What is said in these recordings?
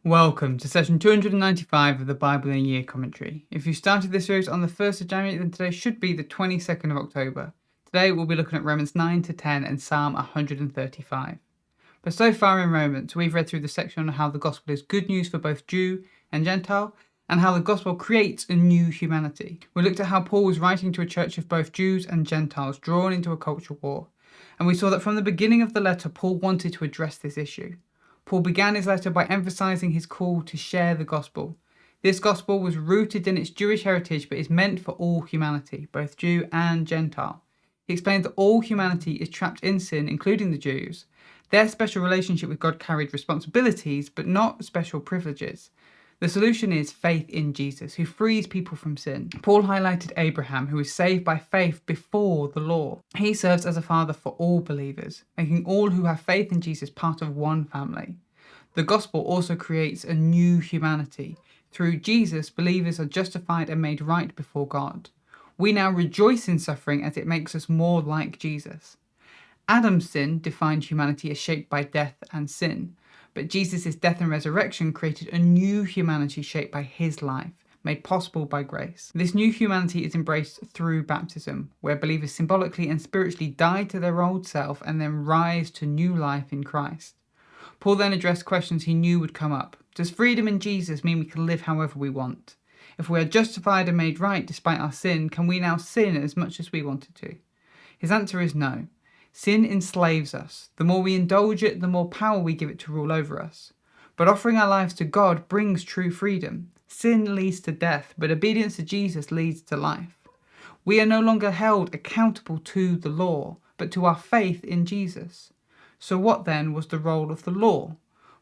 Welcome to session 295 of the Bible in a Year commentary. If you started this series on the 1st of January, then today should be the 22nd of October. Today we'll be looking at Romans 9 to 10 and Psalm 135. But so far in Romans, we've read through the section on how the gospel is good news for both Jew and Gentile, and how the gospel creates a new humanity. We looked at how Paul was writing to a church of both Jews and Gentiles drawn into a cultural war. And we saw that from the beginning of the letter, Paul wanted to address this issue. Paul began his letter by emphasizing his call to share the gospel. This gospel was rooted in its Jewish heritage but is meant for all humanity, both Jew and Gentile. He explained that all humanity is trapped in sin, including the Jews. Their special relationship with God carried responsibilities but not special privileges. The solution is faith in Jesus, who frees people from sin. Paul highlighted Abraham, who was saved by faith before the law. He serves as a father for all believers, making all who have faith in Jesus part of one family. The gospel also creates a new humanity. Through Jesus, believers are justified and made right before God. We now rejoice in suffering as it makes us more like Jesus. Adam's sin defined humanity as shaped by death and sin. But Jesus' death and resurrection created a new humanity shaped by his life, made possible by grace. This new humanity is embraced through baptism, where believers symbolically and spiritually die to their old self and then rise to new life in Christ. Paul then addressed questions he knew would come up. Does freedom in Jesus mean we can live however we want? If we are justified and made right despite our sin, can we now sin as much as we wanted to? His answer is no. Sin enslaves us. The more we indulge it, the more power we give it to rule over us. But offering our lives to God brings true freedom. Sin leads to death, but obedience to Jesus leads to life. We are no longer held accountable to the law, but to our faith in Jesus. So what then was the role of the law?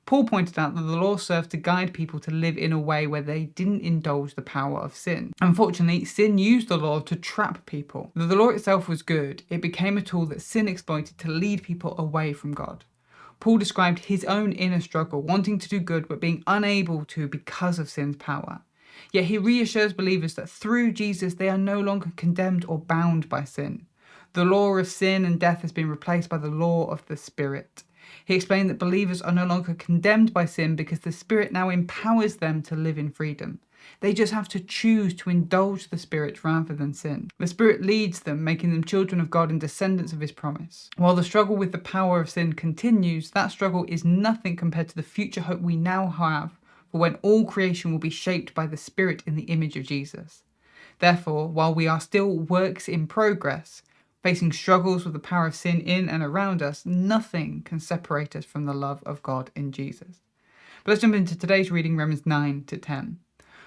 Paul pointed out that the law served to guide people to live in a way where they didn't indulge the power of sin. Unfortunately, sin used the law to trap people. Though the law itself was good, it became a tool that sin exploited to lead people away from God. Paul described his own inner struggle, wanting to do good but being unable to because of sin's power. Yet he reassures believers that through Jesus they are no longer condemned or bound by sin. The law of sin and death has been replaced by the law of the Spirit. He explained that believers are no longer condemned by sin because the Spirit now empowers them to live in freedom. They just have to choose to indulge the Spirit rather than sin. The Spirit leads them, making them children of God and descendants of his promise. While the struggle with the power of sin continues, that struggle is nothing compared to the future hope we now have for when all creation will be shaped by the Spirit in the image of Jesus. Therefore, while we are still works in progress, facing struggles with the power of sin in and around us, nothing can separate us from the love of God in Jesus. But let's jump into today's reading, Romans 9 to 10.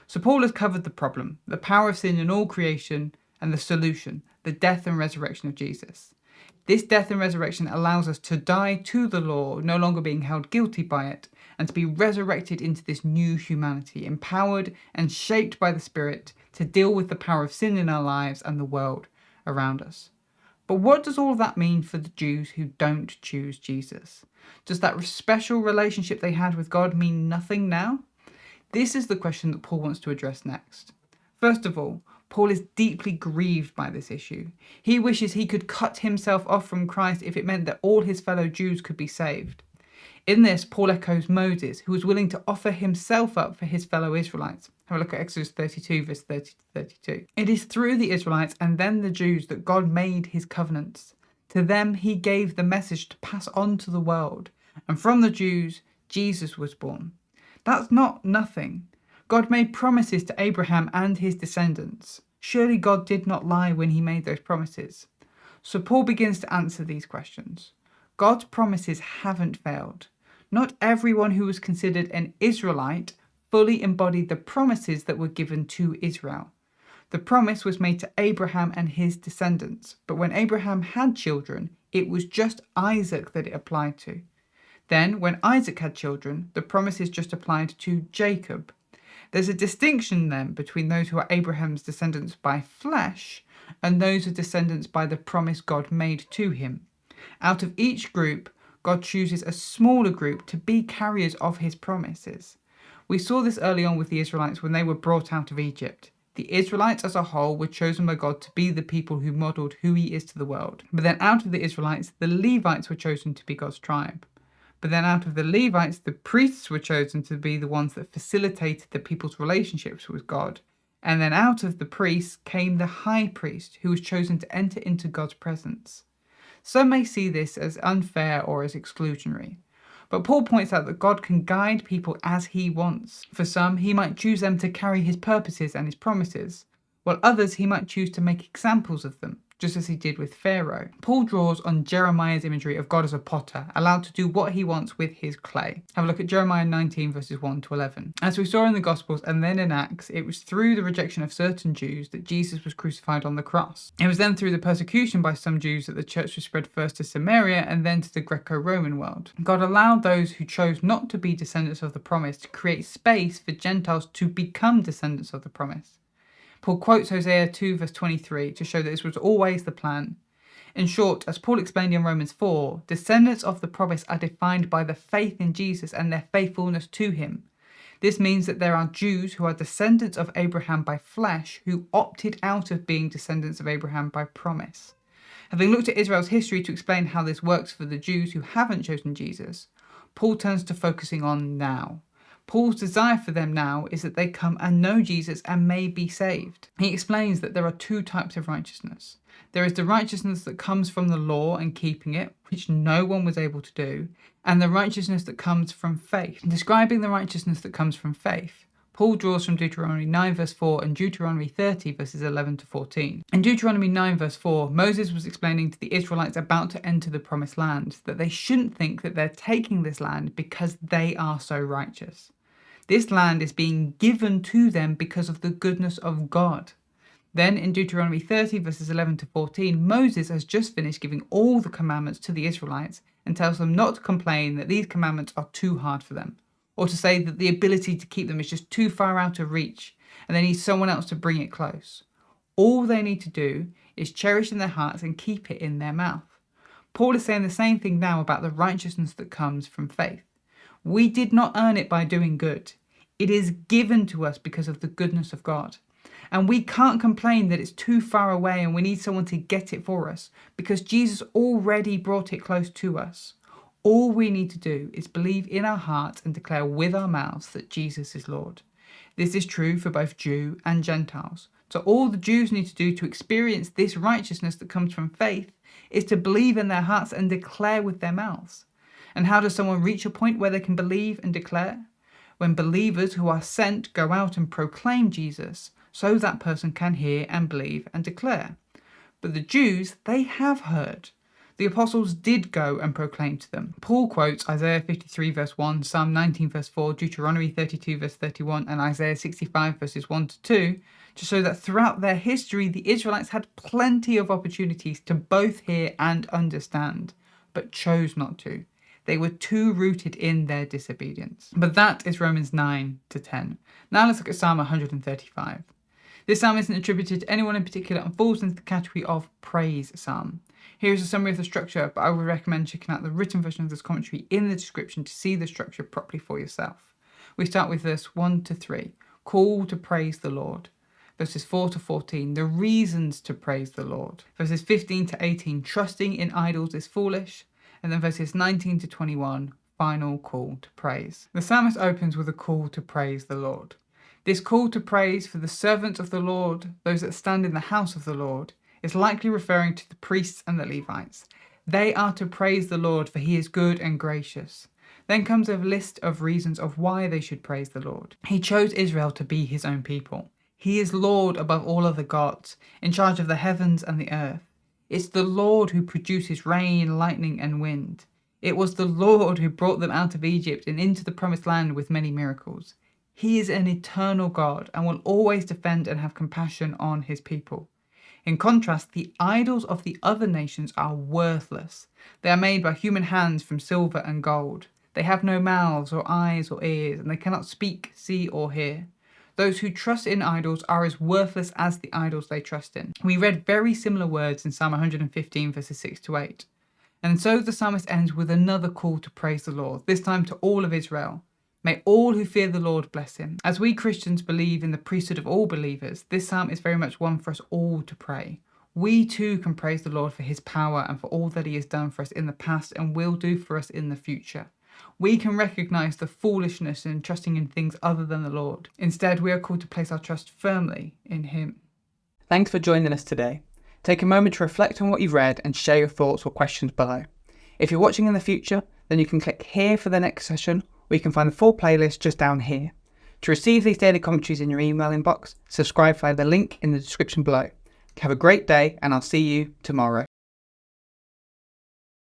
So Paul has covered the problem, the power of sin in all creation, and the solution, the death and resurrection of Jesus. This death and resurrection allows us to die to the law, no longer being held guilty by it, and to be resurrected into this new humanity, empowered and shaped by the Spirit to deal with the power of sin in our lives and the world around us. But what does all of that mean for the Jews who don't choose Jesus? Does that special relationship they had with God mean nothing now? This is the question that Paul wants to address next. First of all, Paul is deeply grieved by this issue. He wishes he could cut himself off from Christ if it meant that all his fellow Jews could be saved. In this, Paul echoes Moses, who was willing to offer himself up for his fellow Israelites. Have a look at Exodus 32, verse 30 to 32. It is through the Israelites and then the Jews that God made his covenants. To them he gave the message to pass on to the world. And from the Jews, Jesus was born. That's not nothing. God made promises to Abraham and his descendants. Surely God did not lie when he made those promises. So Paul begins to answer these questions. God's promises haven't failed. Not everyone who was considered an Israelite fully embodied the promises that were given to Israel. The promise was made to Abraham and his descendants, but when Abraham had children, it was just Isaac that it applied to. Then, when Isaac had children, the promises just applied to Jacob. There's a distinction then between those who are Abraham's descendants by flesh and those who are descendants by the promise God made to him. Out of each group, God chooses a smaller group to be carriers of his promises. We saw this early on with the Israelites when they were brought out of Egypt. The Israelites as a whole were chosen by God to be the people who modelled who he is to the world. But then out of the Israelites, the Levites were chosen to be God's tribe. But then out of the Levites, the priests were chosen to be the ones that facilitated the people's relationships with God. And then out of the priests came the high priest, who was chosen to enter into God's presence. Some may see this as unfair or as exclusionary. But Paul points out that God can guide people as he wants. For some, he might choose them to carry his purposes and his promises, while others he might choose to make examples of them, just as he did with Pharaoh. Paul draws on Jeremiah's imagery of God as a potter, allowed to do what he wants with his clay. Have a look at Jeremiah 19 verses 1 to 11. As we saw in the Gospels and then in Acts, it was through the rejection of certain Jews that Jesus was crucified on the cross. It was then through the persecution by some Jews that the church was spread first to Samaria and then to the Greco-Roman world. God allowed those who chose not to be descendants of the promise to create space for Gentiles to become descendants of the promise. Paul quotes Hosea 2 verse 23 to show that this was always the plan. In short, as Paul explained in Romans 4, descendants of the promise are defined by the faith in Jesus and their faithfulness to him. This means that there are Jews who are descendants of Abraham by flesh who opted out of being descendants of Abraham by promise. Having looked at Israel's history to explain how this works for the Jews who haven't chosen Jesus, Paul turns to focusing on now. Paul's desire for them now is that they come and know Jesus and may be saved. He explains that there are two types of righteousness. There is the righteousness that comes from the law and keeping it, which no one was able to do, and the righteousness that comes from faith. Describing the righteousness that comes from faith, Paul draws from Deuteronomy 9 verse 4 and Deuteronomy 30 verses 11 to 14. In Deuteronomy 9 verse 4, Moses was explaining to the Israelites about to enter the promised land that they shouldn't think that they're taking this land because they are so righteous. This land is being given to them because of the goodness of God. Then in Deuteronomy 30 verses 11 to 14, Moses has just finished giving all the commandments to the Israelites and tells them not to complain that these commandments are too hard for them, or to say that the ability to keep them is just too far out of reach and they need someone else to bring it close. All they need to do is cherish in their hearts and keep it in their mouth. Paul is saying the same thing now about the righteousness that comes from faith. We did not earn it by doing good. It is given to us because of the goodness of God. And we can't complain that it's too far away and we need someone to get it for us because Jesus already brought it close to us. All we need to do is believe in our hearts and declare with our mouths that Jesus is Lord. This is true for both Jew and Gentiles. So all the Jews need to do to experience this righteousness that comes from faith is to believe in their hearts and declare with their mouths. And how does someone reach a point where they can believe and declare? When believers who are sent go out and proclaim Jesus, so that person can hear and believe and declare. But the Jews, they have heard. The apostles did go and proclaim to them. Paul quotes Isaiah 53 verse 1, Psalm 19 verse 4, Deuteronomy 32 verse 31, and Isaiah 65 verses 1 to 2, to show that throughout their history, the Israelites had plenty of opportunities to both hear and understand, but chose not to. They were too rooted in their disobedience. But that is Romans 9 to 10. Now let's look at Psalm 135. This psalm isn't attributed to anyone in particular and falls into the category of praise psalm. Here is a summary of the structure, but I would recommend checking out the written version of this commentary in the description to see the structure properly for yourself. We start with verse 1 to 3, call to praise the Lord. Verses 4 to 14, the reasons to praise the Lord. Verses 15 to 18, trusting in idols is foolish. And then verses 19 to 21, final call to praise. The psalmist opens with a call to praise the Lord. This call to praise for the servants of the Lord, those that stand in the house of the Lord, is likely referring to the priests and the Levites. They are to praise the Lord, for he is good and gracious. Then comes a list of reasons of why they should praise the Lord. He chose Israel to be his own people. He is Lord above all other gods, in charge of the heavens and the earth. It's the Lord who produces rain, lightning, and wind. It was the Lord who brought them out of Egypt and into the promised land with many miracles. He is an eternal God and will always defend and have compassion on his people. In contrast, the idols of the other nations are worthless. They are made by human hands from silver and gold. They have no mouths or eyes or ears, and they cannot speak, see, or hear. Those who trust in idols are as worthless as the idols they trust in. We read very similar words in Psalm 115 verses 6 to 8. And so the psalmist ends with another call to praise the Lord, this time to all of Israel. May all who fear the Lord bless him. As we Christians believe in the priesthood of all believers, this psalm is very much one for us all to pray. We too can praise the Lord for his power and for all that he has done for us in the past and will do for us in the future. we can recognize the foolishness in trusting in things other than the Lord. Instead, we are called to place our trust firmly in Him. Thanks for joining us today. Take a moment to reflect on what you've read and share your thoughts or questions below. If you're watching in the future, then you can click here for the next session, or you can find the full playlist just down here. To receive these daily commentaries in your email inbox, subscribe via the link in the description below. Have a great day, and I'll see you tomorrow.